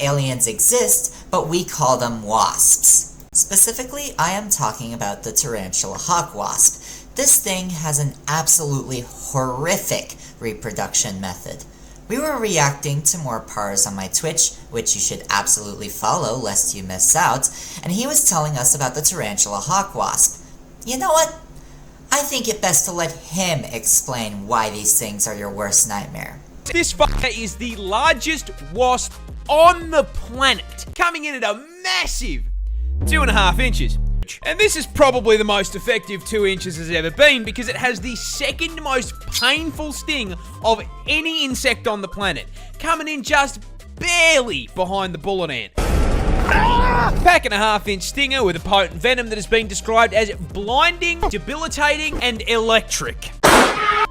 aliens exist, but we call them wasps. Specifically, I am talking about the Tarantula Hawk Wasp. This thing has an absolutely horrific reproduction method. We were reacting to more pars on my Twitch, which you should absolutely follow lest you miss out, and he was telling us about the Tarantula Hawk Wasp. You know what? I think it best to let him explain why these things are your worst nightmare. This fucker is the largest wasp on the planet, coming in at a massive 2.5 inches. And this is probably the most effective 2 inches has ever been because it has the second most painful sting of any insect on the planet, coming in just barely behind the bullet ant. Pack and a half-inch stinger with a potent venom that has been described as blinding, debilitating, and electric.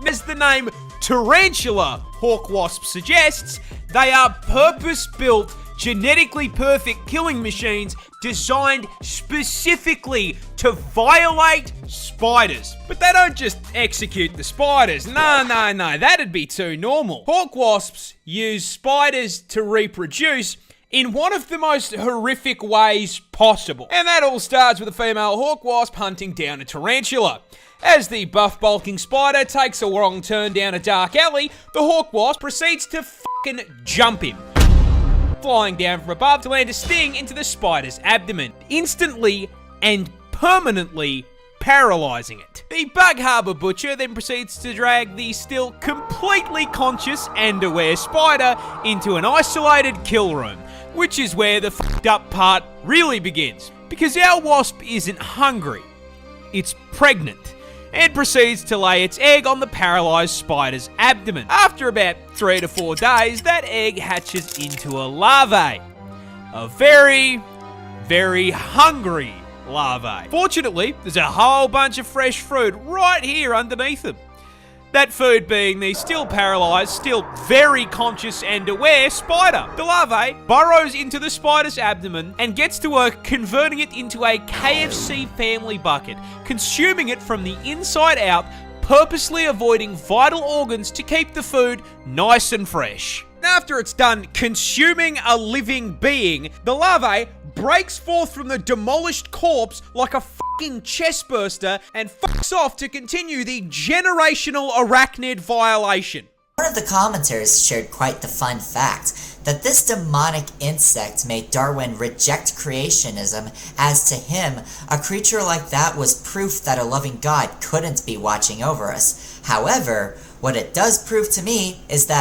As the name Tarantula Hawk Wasp suggests, they are purpose-built, genetically perfect killing machines designed specifically to violate spiders. But they don't just execute the spiders. No, that'd be too normal. Hawk wasps use spiders to reproduce in one of the most horrific ways possible. And that all starts with a female hawk wasp hunting down a tarantula. As the buff bulking spider takes a wrong turn down a dark alley, the hawk wasp proceeds to fucking jump him, flying down from above to land a sting into the spider's abdomen, instantly and permanently paralyzing it. The Bug Harbor Butcher then proceeds to drag the still completely conscious and aware spider into an isolated kill room, which is where the fucked up part really begins. Because our wasp isn't hungry, it's pregnant, and proceeds to lay its egg on the paralyzed spider's abdomen. After about 3 to 4 days, that egg hatches into a larvae. A very, very hungry larvae. Fortunately, there's a whole bunch of fresh fruit right here underneath them. That food being the still paralyzed, still very conscious and aware spider. The larvae burrows into the spider's abdomen and gets to work converting it into a KFC family bucket, consuming it from the inside out, purposely avoiding vital organs to keep the food nice and fresh. After it's done consuming a living being, the larvae breaks forth from the demolished corpse like a fucking chestburster and fucks off to continue the generational arachnid violation. One of the commenters shared quite the fun fact that this demonic insect made Darwin reject creationism, as to him, a creature like that was proof that a loving God couldn't be watching over us. However, what it does prove to me is that